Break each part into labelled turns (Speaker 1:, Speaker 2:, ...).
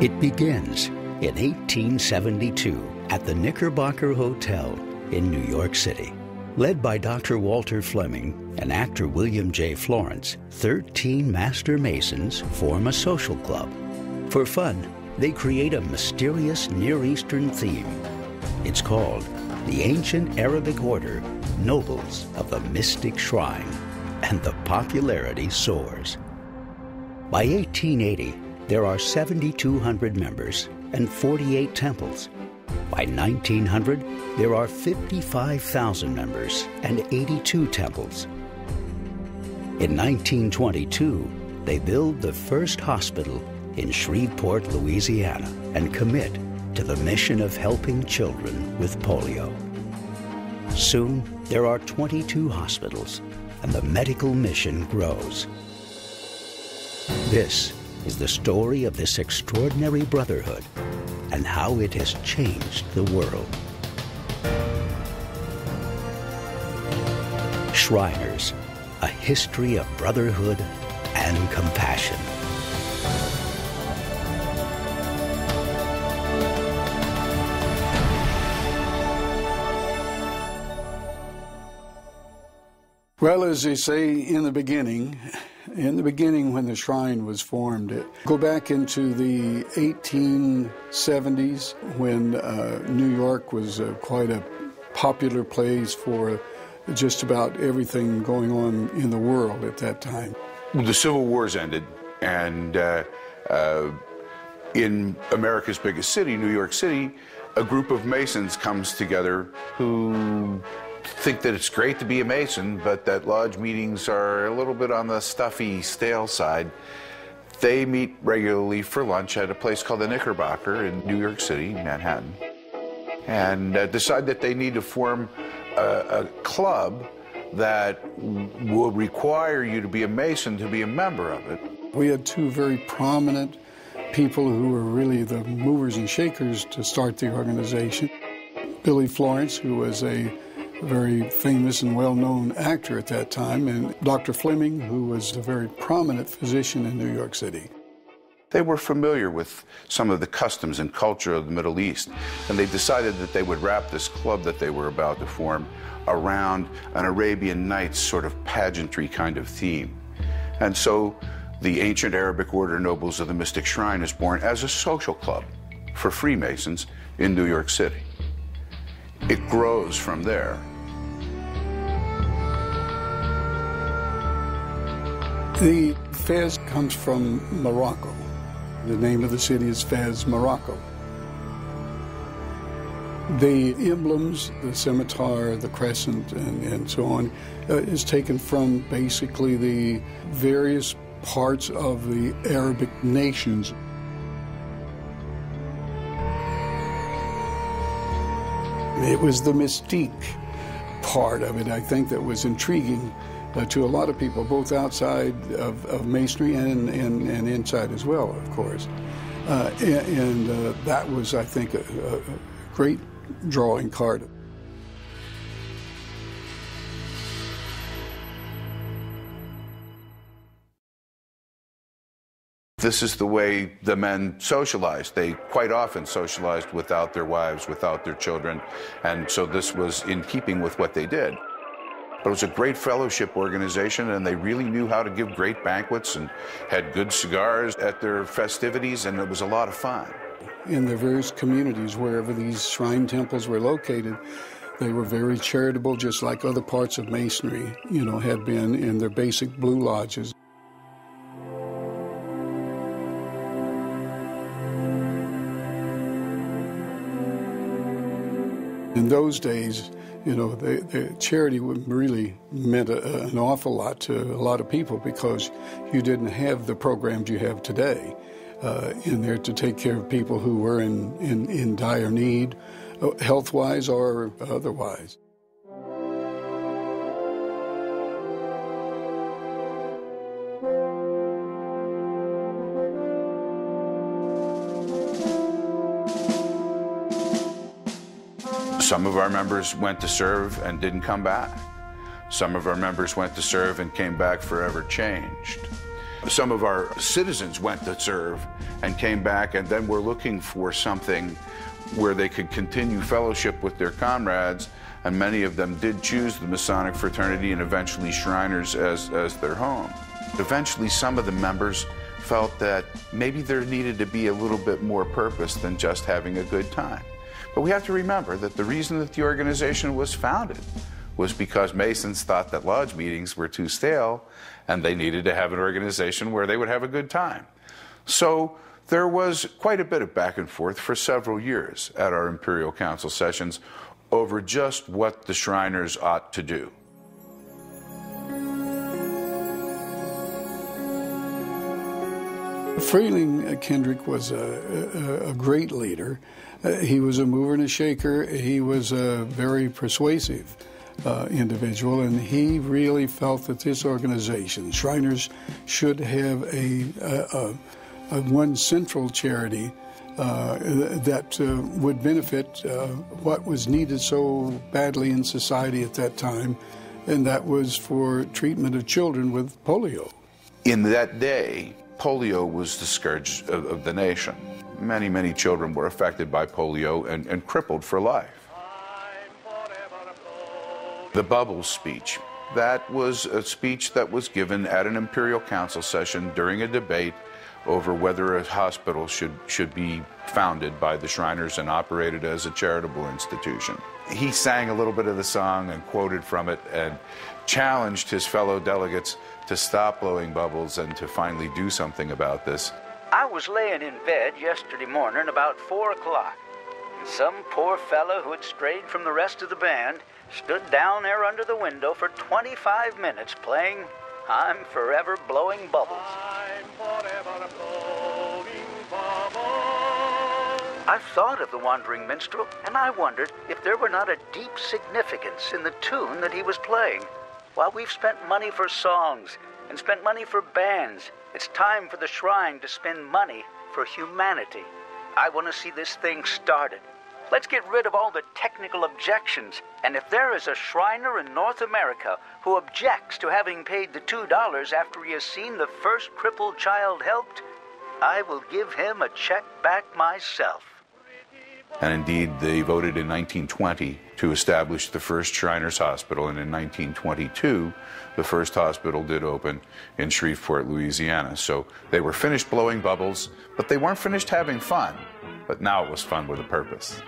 Speaker 1: It begins in 1872 at the Knickerbocker Hotel in New York City. Led by Dr. Walter Fleming and actor William J. Florence, 13 master masons form a social club. For fun, they create a mysterious Near Eastern theme. It's called the Ancient Arabic Order Nobles of the Mystic Shrine, and the popularity soars. By 1880, there are 7,200 members and 48 temples. By 1900, there are 55,000 members and 82 temples. In 1922, they build the first hospital in Shreveport, Louisiana, and commit to the mission of helping children with polio. Soon, there are 22 hospitals, and the medical mission grows. This is the story of this extraordinary brotherhood and how it has changed the world. Shriners, a history of brotherhood and compassion.
Speaker 2: Well, as they say, in the beginning when the shrine was formed, go back into the 1870s when New York was quite a popular place for just about everything going on in the world at that time.
Speaker 3: The Civil Wars ended, and in America's biggest city, New York City, a group of Masons comes together who think that it's great to be a Mason, but that lodge meetings are a little bit on the stuffy, stale side. They meet regularly for lunch at a place called the Knickerbocker in New York City, Manhattan, and decide that they need to form a club that will require you to be a Mason to be a member of it.
Speaker 2: We had two very prominent people who were really the movers and shakers to start the organization. Billy Florence, who was a very famous and well-known actor at that time, and Dr. Fleming, who was a very prominent physician in New York City.
Speaker 3: They were familiar with some of the customs and culture of the Middle East, and they decided that they would wrap this club that they were about to form around an Arabian Nights sort of pageantry kind of theme. And so the Ancient Arabic Order Nobles of the Mystic Shrine is born as a social club for Freemasons in New York City. It grows from there.
Speaker 2: The Fez comes from Morocco. The name of the city is Fez, Morocco. The emblems, the scimitar, the crescent, and so on, is taken from basically the various parts of the Arabic nations. It was the mystique part of it, I think, that was intriguing to a lot of people, both outside of Masonry and inside as well, of course. That was, I think, a great drawing card.
Speaker 3: This is the way the men socialized. They quite often socialized without their wives, without their children, and so this was in keeping with what they did. But it was a great fellowship organization, and they really knew how to give great banquets and had good cigars at their festivities, and it was a lot of fun.
Speaker 2: In the various communities, wherever these shrine temples were located, they were very charitable, just like other parts of Masonry, had been in their basic blue lodges. In those days, the charity really meant an awful lot to a lot of people because you didn't have the programs you have today in there to take care of people who were in dire need, health-wise or otherwise.
Speaker 3: Some of our members went to serve and didn't come back. Some of our members went to serve and came back forever changed. Some of our citizens went to serve and came back, and then were looking for something where they could continue fellowship with their comrades, and many of them did choose the Masonic fraternity and eventually Shriners as their home. Eventually, some of the members felt that maybe there needed to be a little bit more purpose than just having a good time. But we have to remember that the reason that the organization was founded was because Masons thought that lodge meetings were too stale and they needed to have an organization where they would have a good time. So there was quite a bit of back and forth for several years at our Imperial Council sessions over just what the Shriners ought to do.
Speaker 2: Freeling Kendrick was a great leader. He was a mover and a shaker. He was a very persuasive individual, and he really felt that this organization, Shriners, should have a one central charity that would benefit what was needed so badly in society at that time, and that was for treatment of children with polio.
Speaker 3: In that day, polio was the scourge of the nation. Many, many children were affected by polio and crippled for life. The Bubbles speech, that was a speech that was given at an Imperial Council session during a debate over whether a hospital should be founded by the Shriners and operated as a charitable institution. He sang a little bit of the song and quoted from it and challenged his fellow delegates to stop blowing bubbles and to finally do something about this.
Speaker 4: I was laying in bed yesterday morning about 4 o'clock. Some poor fellow who had strayed from the rest of the band stood down there under the window for 25 minutes playing I'm Forever Blowing Bubbles. I'm forever blowing bubbles. I thought of the wandering minstrel, and I wondered if there were not a deep significance in the tune that he was playing. While we've spent money for songs and spent money for bands, it's time for the Shrine to spend money for humanity. I want to see this thing started. Let's get rid of all the technical objections. And if there is a Shriner in North America who objects to having paid the $2 after he has seen the first crippled child helped, I will give him a check back myself.
Speaker 3: And indeed, they voted in 1920 to establish the first Shriners Hospital, and in 1922, the first hospital did open in Shreveport, Louisiana. So they were finished blowing bubbles, but they weren't finished having fun. But now it was fun with a purpose.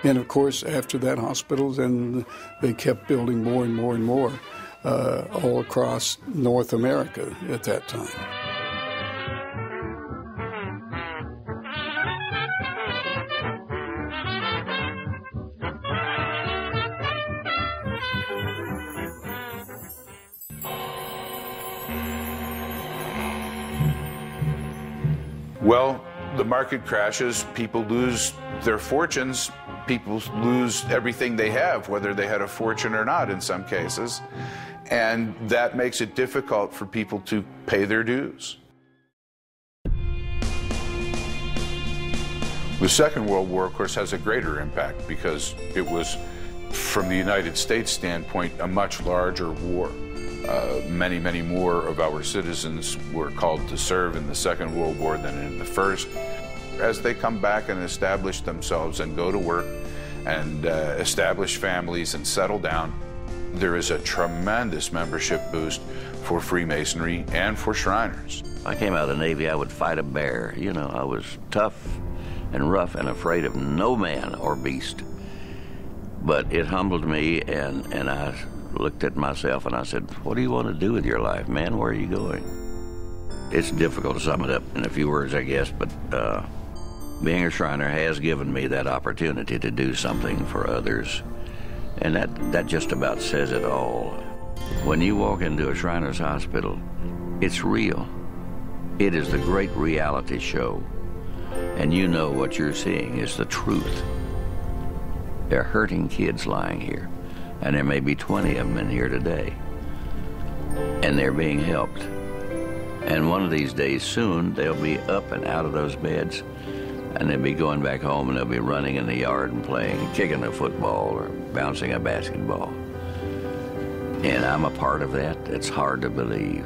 Speaker 2: And of course, after that hospital, then they kept building more and more and more all across North America at that time.
Speaker 3: Well, the market crashes, people lose their fortunes, people lose everything they have, whether they had a fortune or not in some cases, and that makes it difficult for people to pay their dues. The Second World War, of course, has a greater impact because it was, from the United States standpoint, a much larger war. Many, many more of our citizens were called to serve in the Second World War than in the First. As they come back and establish themselves and go to work and establish families and settle down, there is a tremendous membership boost for Freemasonry and for Shriners.
Speaker 5: I came out of the Navy, I would fight a bear. You know, I was tough and rough and afraid of no man or beast. But it humbled me, and I looked at myself and I said, what do you want to do with your life, man? Where are you going? It's difficult to sum it up in a few words, I guess, but being a Shriner has given me that opportunity to do something for others. And that just about says it all. When you walk into a Shriners Hospital, it's real. It is the great reality show. And you know what you're seeing is the truth. They're hurting kids lying here. And there may be 20 of them in here today. And they're being helped. And one of these days soon, they'll be up and out of those beds. And they'll be going back home and they'll be running in the yard and playing, kicking a football or bouncing a basketball. And I'm a part of that. It's hard to believe.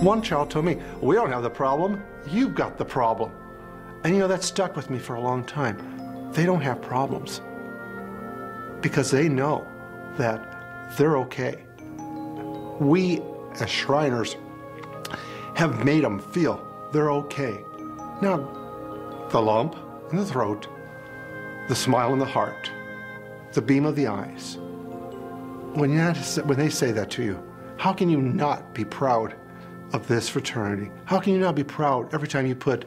Speaker 6: One child told me, we don't have the problem, you've got the problem. And you know, that stuck with me for a long time. They don't have problems because they know that they're okay. We, as Shriners, have made them feel they're okay. Now, the lump in the throat, the smile in the heart, the beam of the eyes. When they say that to you, how can you not be proud of this fraternity? How can you not be proud every time you put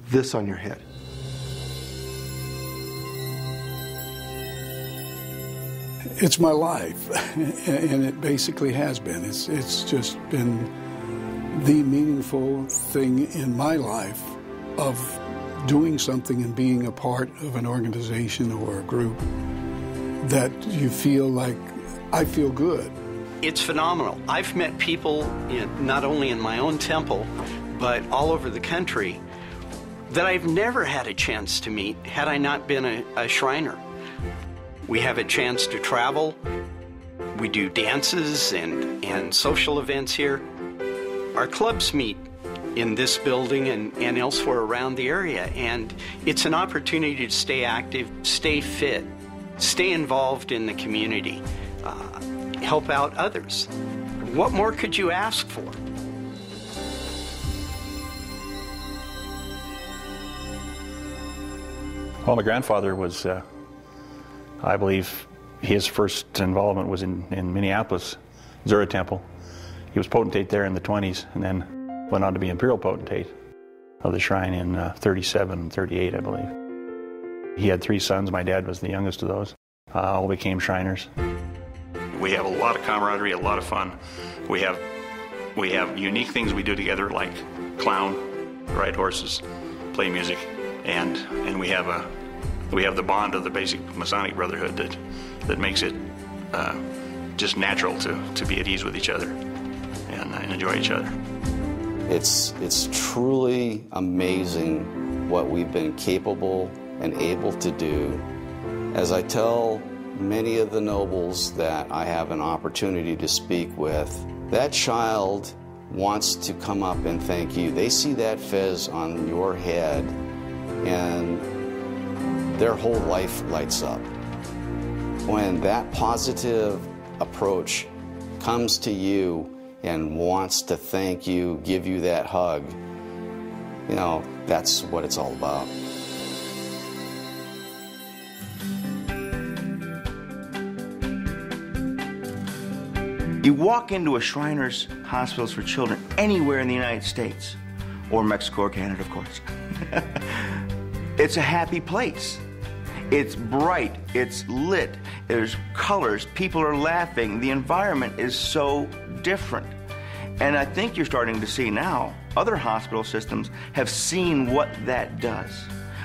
Speaker 6: this on your head?
Speaker 2: It's my life, and it basically has been. It's just been the meaningful thing in my life of doing something and being a part of an organization or a group that you feel like, I feel good.
Speaker 7: It's phenomenal. I've met people, not only in my own temple, but all over the country that I've never had a chance to meet had I not been a Shriner. We have a chance to travel. We do dances and social events here. Our clubs meet in this building and elsewhere around the area, and it's an opportunity to stay active, stay fit, stay involved in the community, help out others. What more could you ask for?
Speaker 8: Well, my grandfather was, I believe, his first involvement was in Minneapolis, Zura Temple. He was potentate there in the 20s and then went on to be imperial potentate of the shrine in 37 and 38, I believe. He had 3 sons. My dad was the youngest of those. All became Shriners. We have a lot of camaraderie, a lot of fun. We have unique things we do together, like clown, ride horses, play music, and we have the bond of the basic Masonic brotherhood that makes it just natural to be at ease with each other and enjoy each other.
Speaker 9: It's truly amazing what we've been capable and able to do. As I tell many of the nobles that I have an opportunity to speak with, that child wants to come up and thank you. They see that fez on your head and their whole life lights up. When that positive approach comes to you and wants to thank you, give you that hug, you know, that's what it's all about.
Speaker 10: You walk into a Shriners Hospitals for Children anywhere in the United States, or Mexico or Canada, of course. It's a happy place. It's bright, it's lit, there's colors, people are laughing, the environment is so different. And I think you're starting to see now, other hospital systems have seen what that does.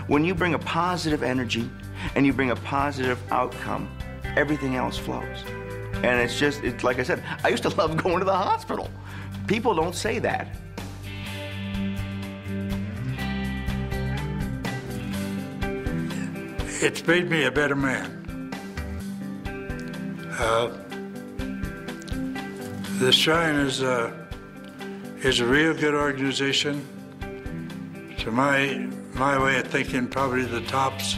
Speaker 10: When you bring a positive energy and you bring a positive outcome, everything else flows. And it's like I said, I used to love going to the hospital. People don't say that.
Speaker 11: It's made me a better man. The Shrine is a real good organization. To my way of thinking, probably the tops.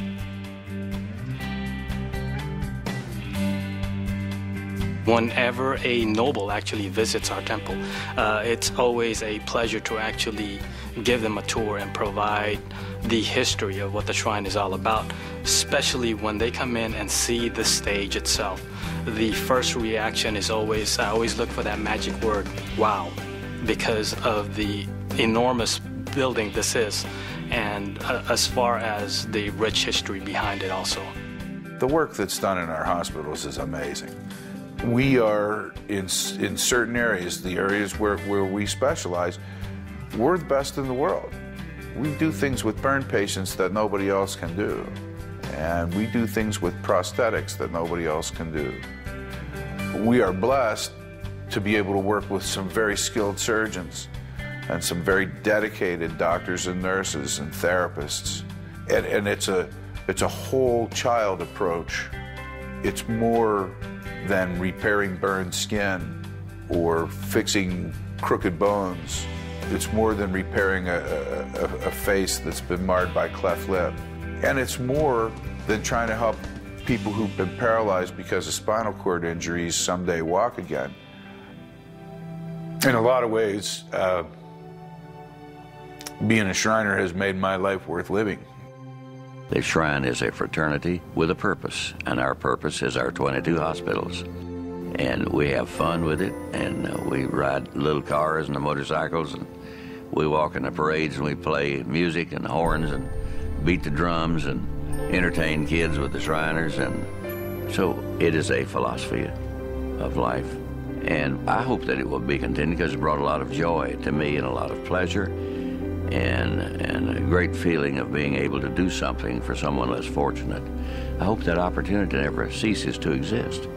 Speaker 12: Whenever a noble actually visits our temple, it's always a pleasure to actually give them a tour and provide the history of what the shrine is all about, especially when they come in and see the stage itself. The first reaction is always, I always look for that magic word, wow, because of the enormous building this is, and as far as the rich history behind it also.
Speaker 3: The work that's done in our hospitals is amazing. We are, in certain areas, the areas where we specialize, we're the best in the world. We do things with burn patients that nobody else can do. And we do things with prosthetics that nobody else can do. We are blessed to be able to work with some very skilled surgeons and some very dedicated doctors and nurses and therapists. And it's a whole child approach. It's more than repairing burned skin or fixing crooked bones. It's more than repairing a face that's been marred by cleft lip. And it's more than trying to help people who've been paralyzed because of spinal cord injuries someday walk again. In a lot of ways, being a Shriner has made my life worth living.
Speaker 5: The Shrine is a fraternity with a purpose, and our purpose is our 22 hospitals. And we have fun with it, and we ride little cars and the motorcycles, and we walk in the parades, and we play music and horns and beat the drums and entertain kids with the Shriners. And so it is a philosophy of life. And I hope that it will be continued because it brought a lot of joy to me and a lot of pleasure and a great feeling of being able to do something for someone less fortunate. I hope that opportunity never ceases to exist.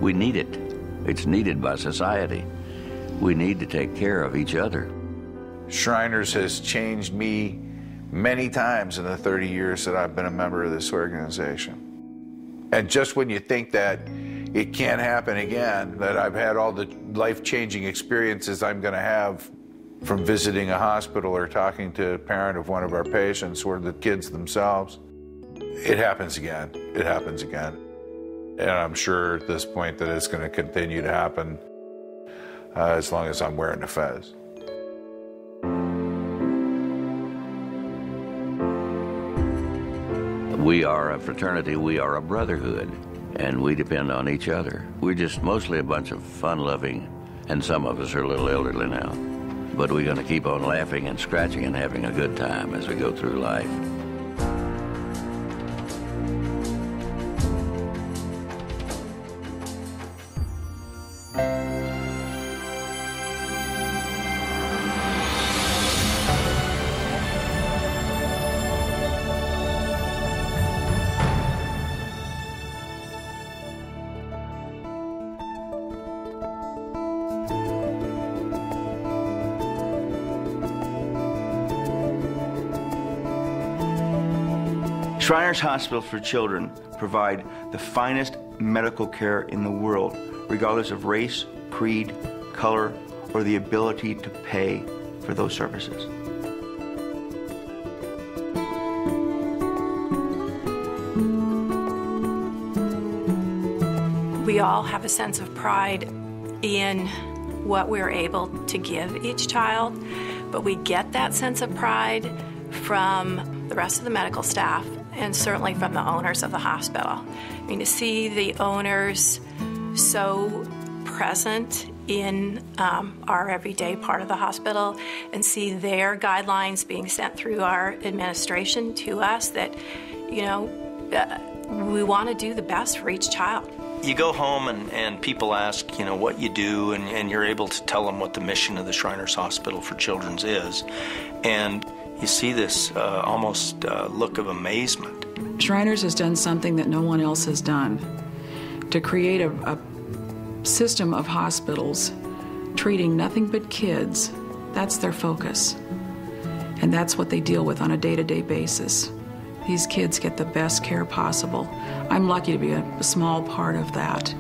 Speaker 5: We need it. It's needed by society. We need to take care of each other.
Speaker 3: Shriners has changed me many times in the 30 years that I've been a member of this organization. And just when you think that it can't happen again, that I've had all the life-changing experiences I'm going to have from visiting a hospital or talking to a parent of one of our patients or the kids themselves, it happens again. It happens again. And I'm sure at this point that it's going to continue to happen as long as I'm wearing the fez.
Speaker 5: We are a fraternity, we are a brotherhood, and we depend on each other. We're just mostly a bunch of fun-loving, and some of us are a little elderly now. But we're going to keep on laughing and scratching and having a good time as we go through life.
Speaker 10: Shriners Hospital for Children provide the finest medical care in the world, regardless of race, creed, color, or the ability to pay for those services.
Speaker 13: We all have a sense of pride in what we're able to give each child, but we get that sense of pride from the rest of the medical staff and certainly from the owners of the hospital. I mean, to see the owners so present in our everyday part of the hospital and see their guidelines being sent through our administration to us that, you know, we want to do the best for each child.
Speaker 7: You go home and people ask, you know, what you do, and you're able to tell them what the mission of the Shriners Hospital for Children is. And you see this almost look of amazement.
Speaker 14: Shriners has done something that no one else has done, to create a system of hospitals treating nothing but kids. That's their focus. And that's what they deal with on a day-to-day basis. These kids get the best care possible. I'm lucky to be a small part of that.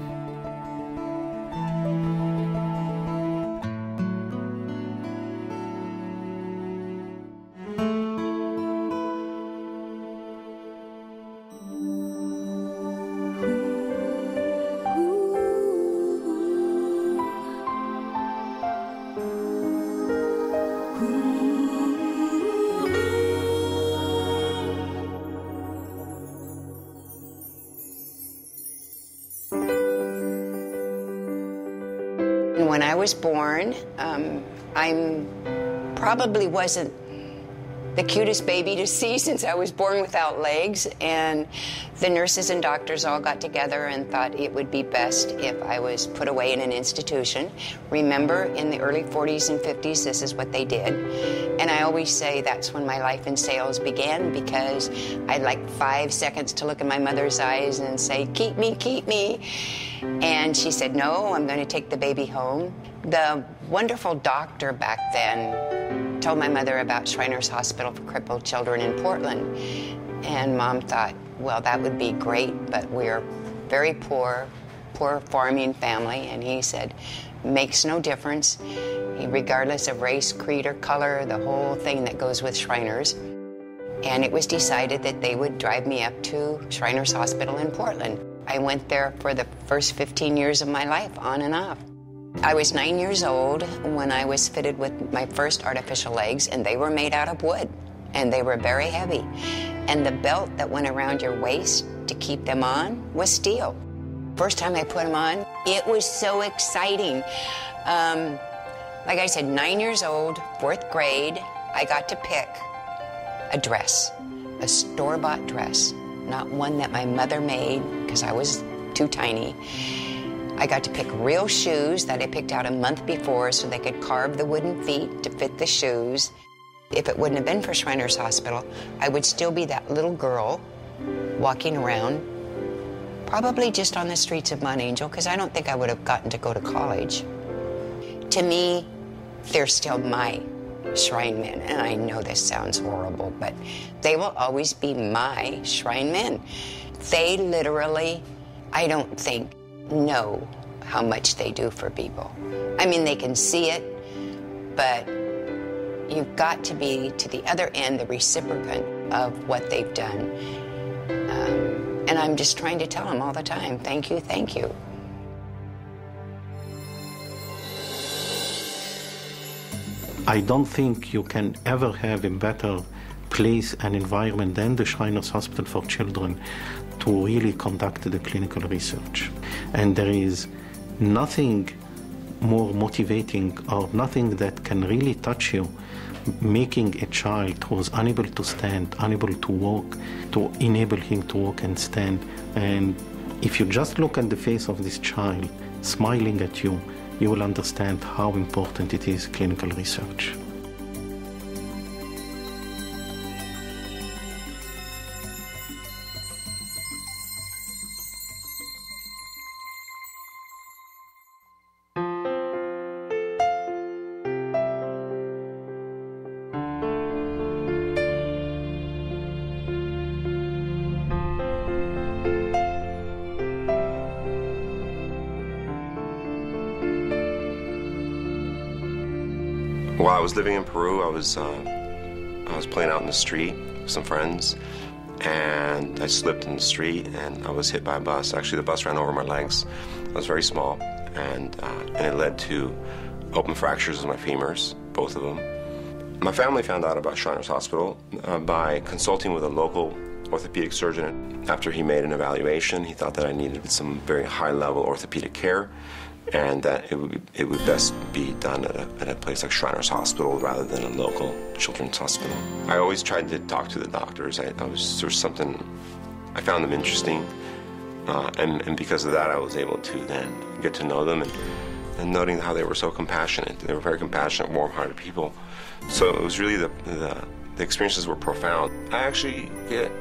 Speaker 15: When I was born, I probably wasn't the cutest baby to see since I was born without legs, and the nurses and doctors all got together and thought it would be best if I was put away in an institution. Remember, in the early 40s and 50s, this is what they did. And I always say that's when my life in sales began, because I had like 5 seconds to look in my mother's eyes and say, "Keep me, keep me." And she said, "No, I'm going to take the baby home." The wonderful doctor back then told my mother about Shriners Hospital for Crippled Children in Portland. And Mom thought, well, that would be great, but we're very poor farming family. And he said, makes no difference. regardless of race, creed, or color, the whole thing that goes with Shriners. And it was decided that they would drive me up to Shriners Hospital in Portland. I went there for the first 15 years of my life, on and off. I was 9 years old when I was fitted with my first artificial legs, and they were made out of wood, and they were very heavy. And the belt that went around your waist to keep them on was steel. First time I put them on, it was so exciting. Like I said, 9 years old, 4th grade, I got to pick a dress, a store-bought dress, not one that my mother made because I was too tiny. I got to pick real shoes that I picked out a month before so they could carve the wooden feet to fit the shoes. If it wouldn't have been for Shriners Hospital, I would still be that little girl walking around, probably just on the streets of Mount Angel, because I don't think I would have gotten to go to college. To me, they're still my Shrine Men, and I know this sounds horrible, but they will always be my Shrine Men. They literally, I don't think, know how much they do for people. I mean, they can see it, but you've got to be, to the other end, the recipient of what they've done. And I'm just trying to tell them all the time, thank you, thank you.
Speaker 6: I don't think you can ever have a better place and environment than the Shriners Hospital for Children to really conduct the clinical research. And there is nothing more motivating or nothing that can really touch you, making a child who is unable to stand, unable to walk, to enable him to walk and stand. And if you just look at the face of this child smiling at you, you will understand how important it is, clinical research.
Speaker 16: While I was living in Peru, I was playing out in the street with some friends, and I slipped in the street and I was hit by a bus. Actually, the bus ran over my legs. I was very small, and it led to open fractures of my femurs, both of them. My family found out about Shriners Hospital by consulting with a local orthopedic surgeon. After he made an evaluation, he thought that I needed some very high-level orthopedic care, and that it would best be done at a place like Shriners Hospital rather than a local children's hospital. I always tried to talk to the doctors. There was something, I found them interesting, and because of that I was able to then get to know them, and noting how they were so compassionate. They were very compassionate, warm-hearted people. So it was really the experiences were profound. I actually get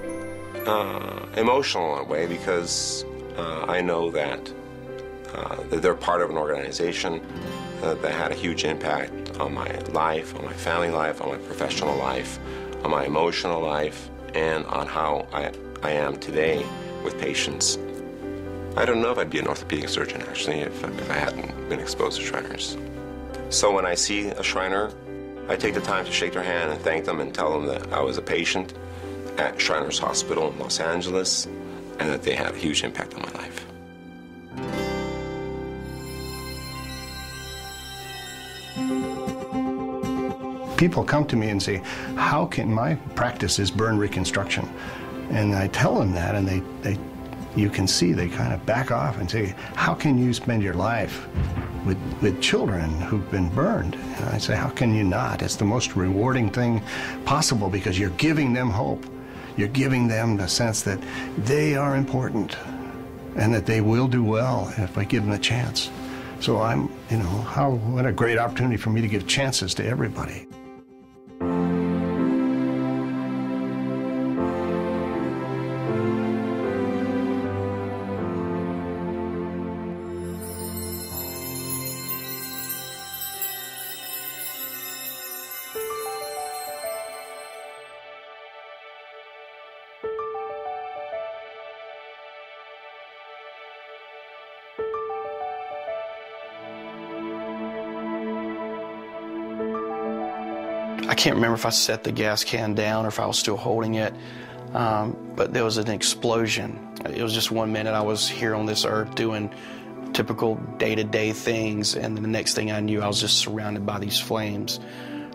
Speaker 16: emotional in a way because I know that they're part of an organization that had a huge impact on my life, on my family life, on my professional life, on my emotional life, and on how I am today with patients. I don't know if I'd be an orthopedic surgeon, actually, if I hadn't been exposed to Shriners. So when I see a Shriner, I take the time to shake their hand and thank them and tell them that I was a patient at Shriners Hospital in Los Angeles and that they had a huge impact on my life.
Speaker 17: People come to me and say, how can my practice is burn reconstruction? And I tell them that, and you can see they kind of back off and say, how can you spend your life with children who've been burned? And I say, how can you not? It's the most rewarding thing possible because you're giving them hope. You're giving them the sense that they are important and that they will do well if I give them a chance. So what a great opportunity for me to give chances to everybody.
Speaker 18: I can't remember if I set the gas can down or if I was still holding it, but there was an explosion. It was just 1 minute I was here on this earth doing typical day-to-day things, and the next thing I knew, I was just surrounded by these flames.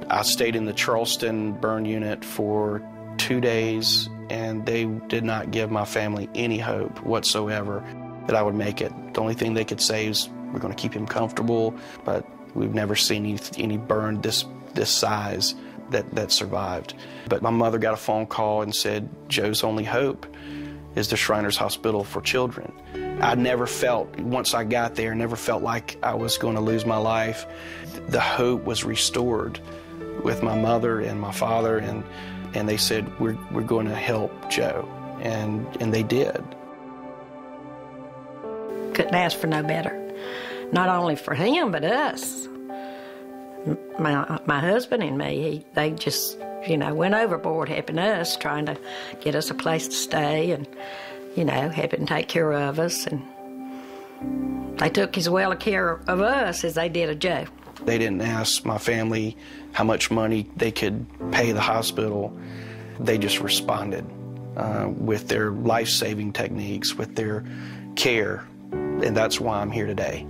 Speaker 18: I stayed in the Charleston burn unit for 2 days, and they did not give my family any hope whatsoever that I would make it. The only thing they could say is, we're going to keep him comfortable, but we've never seen any burn this size that survived. But my mother got a phone call and said, Joe's only hope is the Shriners Hospital for Children. I never felt, once I got there, never felt like I was going to lose my life. The hope was restored with my mother and my father, and they said, we're going to help Joe, and they did.
Speaker 19: Couldn't ask for no better. Not only for him, but us. My husband and me, they just, went overboard helping us, trying to get us a place to stay and, helping take care of us. And they took as well care of us as they did of Joe.
Speaker 18: They didn't ask my family how much money they could pay the hospital. They just responded with their life-saving techniques, with their care, and that's why I'm here today.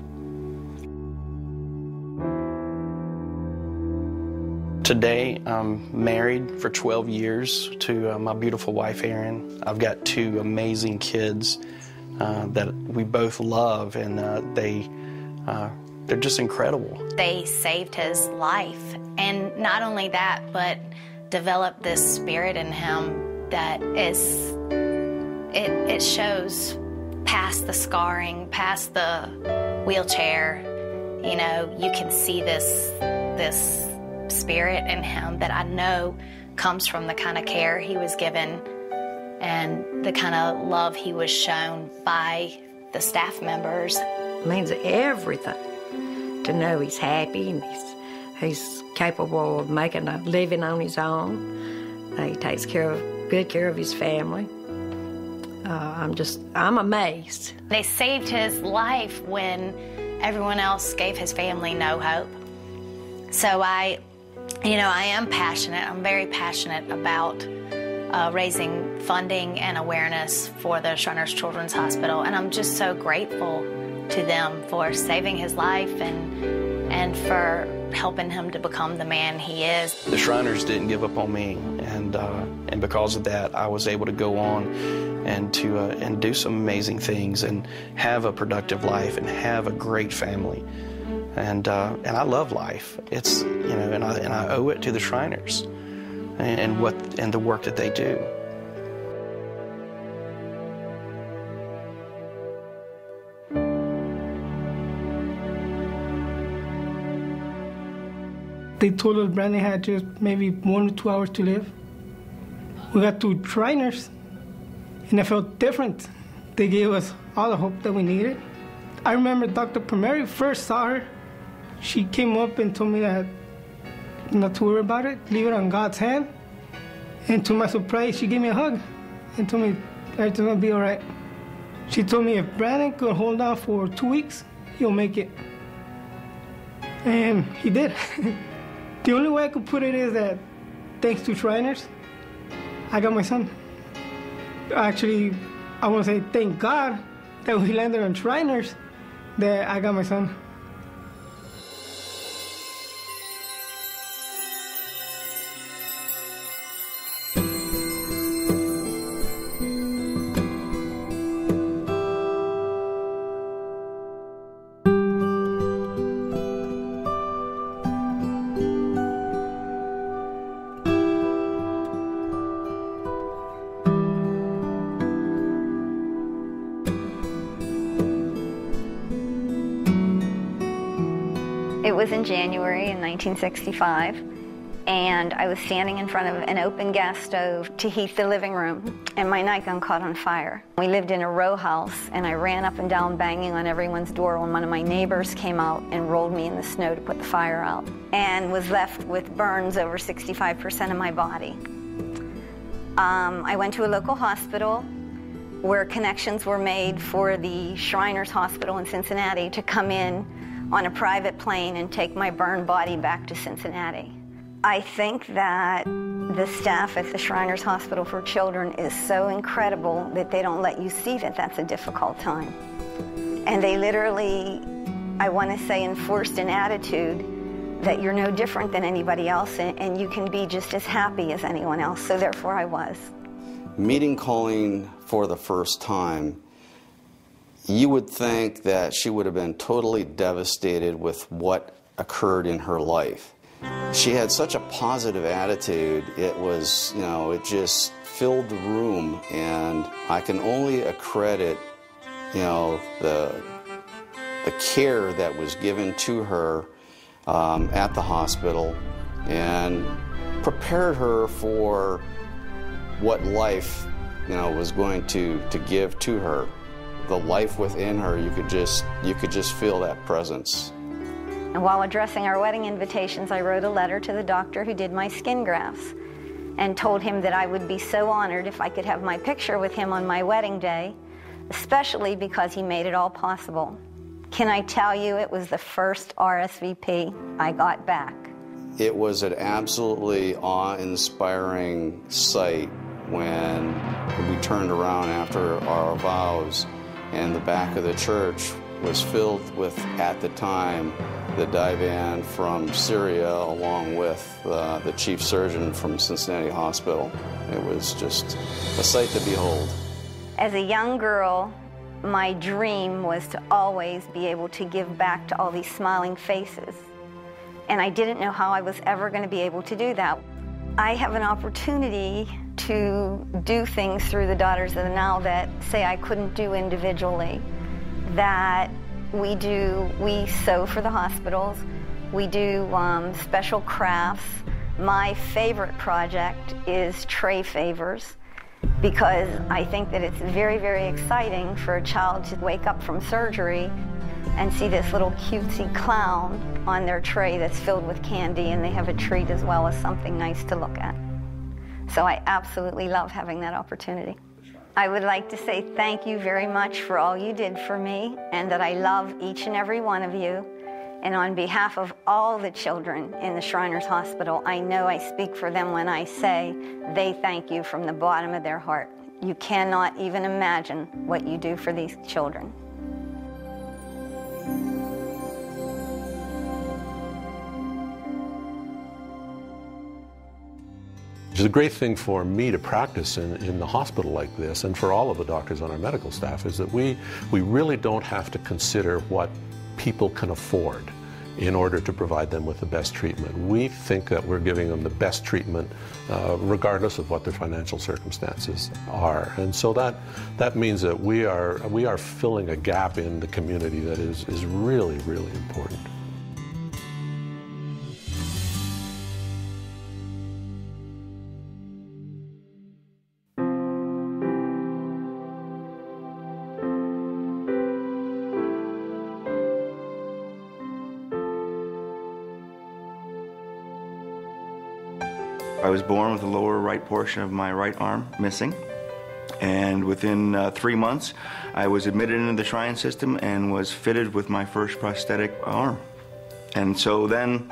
Speaker 18: Today, I'm married for 12 years to my beautiful wife, Erin. I've got 2 amazing kids that we both love, and they're just incredible.
Speaker 20: They saved his life, and not only that, but developed this spirit in him that is, it shows past the scarring, past the wheelchair. You can see this spirit in him that I know comes from the kind of care he was given and the kind of love he was shown by the staff members.
Speaker 19: It means everything to know he's happy and he's capable of making a living on his own. He takes good care of his family. I'm amazed.
Speaker 20: They saved his life when everyone else gave his family no hope. So I am passionate. I'm very passionate about raising funding and awareness for the Shriners Children's Hospital, and I'm just so grateful to them for saving his life and for helping him to become the man he is.
Speaker 18: The Shriners didn't give up on me, and because of that, I was able to go on and do some amazing things and have a productive life and have a great family. And I love life. It's and I owe it to the Shriners and the work that they do.
Speaker 21: They told us Brandon had just maybe 1 or 2 hours to live. We got to Shriners, and I felt different. They gave us all the hope that we needed. I remember Dr. Primary first saw her. She came up and told me that not to worry about it, leave it on God's hand. And to my surprise, she gave me a hug and told me everything's gonna be all right. She told me if Brandon could hold on for 2 weeks, he'll make it. And he did. The only way I could put it is that thanks to Shriners, I got my son. Actually, I want to say thank God that we landed on Shriners, that I got my son.
Speaker 22: It was in January in 1965, and I was standing in front of an open gas stove to heat the living room, and my nightgown caught on fire. We lived in a row house, and I ran up and down banging on everyone's door when one of my neighbors came out and rolled me in the snow to put the fire out, and was left with burns over 65% of my body. I went to a local hospital where connections were made for the Shriners Hospital in Cincinnati to come in on a private plane and take my burned body back to Cincinnati. I think that the staff at the Shriners Hospital for Children is so incredible that they don't let you see that that's a difficult time. And they literally, I want to say, enforced an attitude that you're no different than anybody else and you can be just as happy as anyone else. So therefore I was.
Speaker 9: Meeting Colleen for the first time, you would think that she would have been totally devastated with what occurred in her life. She had such a positive attitude. It was, you know, it just filled the room, and I can only accredit, you know, the care that was given to her at the hospital and prepared her for what life, you know, was going to give to her. The life within her, you could just feel that presence.
Speaker 22: And while addressing our wedding invitations, I wrote a letter to the doctor who did my skin grafts and told him that I would be so honored if I could have my picture with him on my wedding day, especially because he made it all possible. Can I tell you, it was the first RSVP I got back.
Speaker 9: It was an absolutely awe-inspiring sight when we turned around after our vows, and the back of the church was filled with, at the time, the divan from Syria along with the chief surgeon from Cincinnati Hospital. It was just a sight to behold.
Speaker 22: As a young girl, my dream was to always be able to give back to all these smiling faces. And I didn't know how I was ever going to be able to do that. I have an opportunity to do things through the Daughters of the Now that, say, I couldn't do individually. That we sew for the hospitals, we do special crafts. My favorite project is tray favors, because I think that it's very, very exciting for a child to wake up from surgery and see this little cutesy clown on their tray that's filled with candy, and they have a treat as well as something nice to look at. So I absolutely love having that opportunity. I would like to say thank you very much for all you did for me, and that I love each and every one of you. And on behalf of all the children in the Shriners Hospital, I know I speak for them when I say they thank you from the bottom of their heart. You cannot even imagine what you do for these children.
Speaker 1: It's a great thing for me to practice in the hospital like this, and for all of the doctors on our medical staff, is that we really don't have to consider what people can afford in order to provide them with the best treatment. We think that we're giving them the best treatment regardless of what their financial circumstances are. And so that means that we are filling a gap in the community that is really, really important.
Speaker 10: I was born with the lower right portion of my right arm missing, and within 3 months I was admitted into the Shrine system and was fitted with my first prosthetic arm. And so then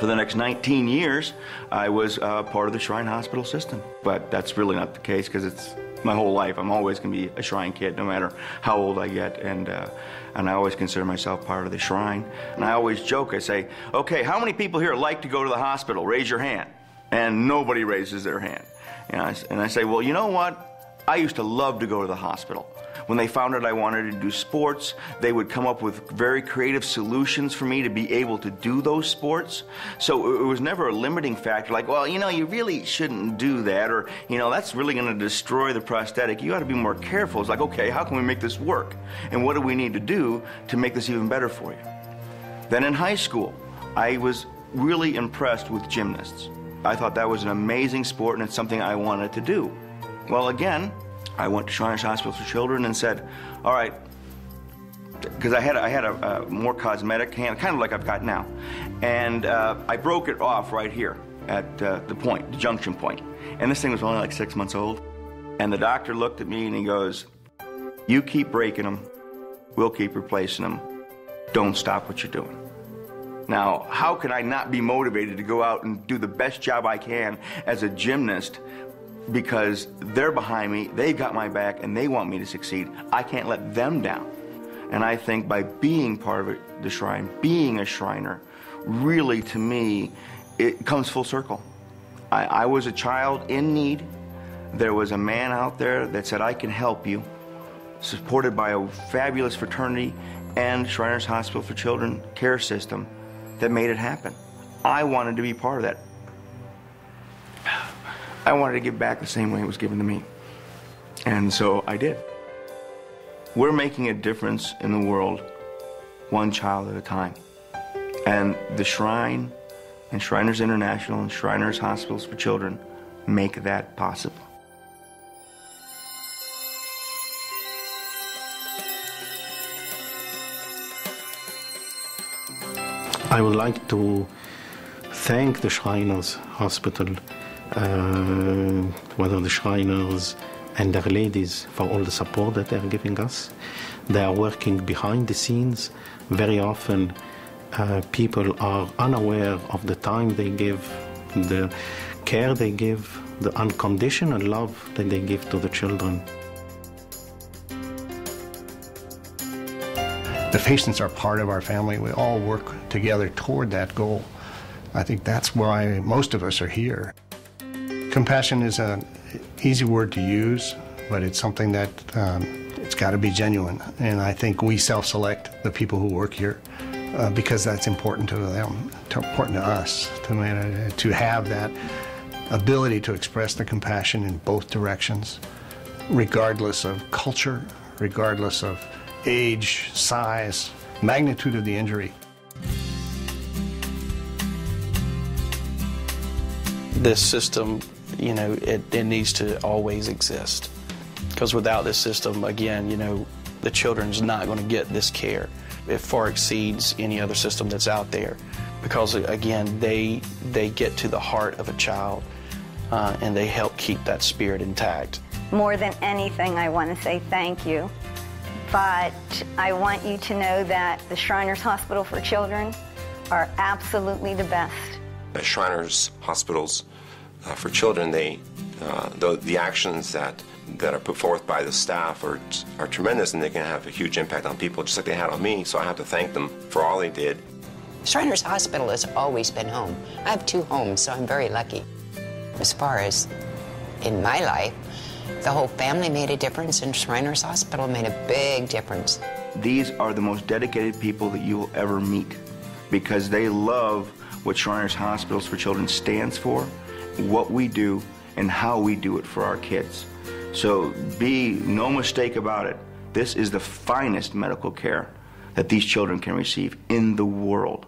Speaker 10: for the next 19 years I was part of the Shrine Hospital system. But that's really not the case, because it's my whole life. I'm always going to be a Shrine kid no matter how old I get, and I always consider myself part of the Shrine. And I always joke, I say, okay, how many people here like to go to the hospital? Raise your hand. And nobody raises their hand. And I say, well, you know what? I used to love to go to the hospital. When they found out I wanted to do sports, they would come up with very creative solutions for me to be able to do those sports. So it was never a limiting factor, like, well, you know, you really shouldn't do that, or, you know, that's really going to destroy the prosthetic. You got to be more careful. It's like, okay, how can we make this work? And what do we need to do to make this even better for you? Then in high school, I was really impressed with gymnasts. I thought that was an amazing sport, and it's something I wanted to do. Well, again, I went to Shriners Hospital for Children and said, all right, because I had a more cosmetic hand, kind of like I've got now, and I broke it off right here at the point, the junction point. And this thing was only like 6 months old. And the doctor looked at me and he goes, you keep breaking them, we'll keep replacing them. Don't stop what you're doing. Now, how could I not be motivated to go out and do the best job I can as a gymnast because they're behind me, they've got my back, and they want me to succeed? I can't let them down. And I think by being part of the Shrine, being a Shriner, really, to me, it comes full circle. I was a child in need. There was a man out there that said, I can help you, supported by a fabulous fraternity and Shriners Hospital for Children care system that made it happen. I wanted to be part of that. I wanted to give back the same way it was given to me. And so I did. We're making a difference in the world, one child at a time. And the Shrine and Shriners International and Shriners Hospitals for Children make that possible.
Speaker 2: I would like to thank the Shriners Hospital, whether the Shriners and their ladies, for all the support that they are giving us. They are working behind the scenes. Very often people are unaware of the time they give, the care they give, the unconditional love that they give to the children.
Speaker 17: The patients are part of our family. We all work together toward that goal. I think that's why most of us are here. Compassion is an easy word to use, but it's something that it's got to be genuine. And I think we self-select the people who work here because that's important to them, important to us, to have that ability to express the compassion in both directions, regardless of culture, regardless of age, size, magnitude of the injury.
Speaker 18: This system, you know, it needs to always exist. Because without this system, again, you know, the children's not going to get this care. It far exceeds any other system that's out there. Because, again, they get to the heart of a child and they help keep that spirit intact.
Speaker 22: More than anything, I want to say thank you. But I want you to know that the Shriners Hospital for Children are absolutely the best.
Speaker 16: At Shriners Hospitals for Children, the actions that are put forth by the staff are tremendous, and they can have a huge impact on people, just like they had on me. So I have to thank them for all they did.
Speaker 15: Shriners Hospital has always been home. I have 2 homes, so I'm very lucky. As far as in my life, the whole family made a difference, and Shriners Hospital made a big difference.
Speaker 10: These are the most dedicated people that you will ever meet because they love what Shriners Hospitals for Children stands for, what we do, and how we do it for our kids. So be no mistake about it. This is the finest medical care that these children can receive in the world.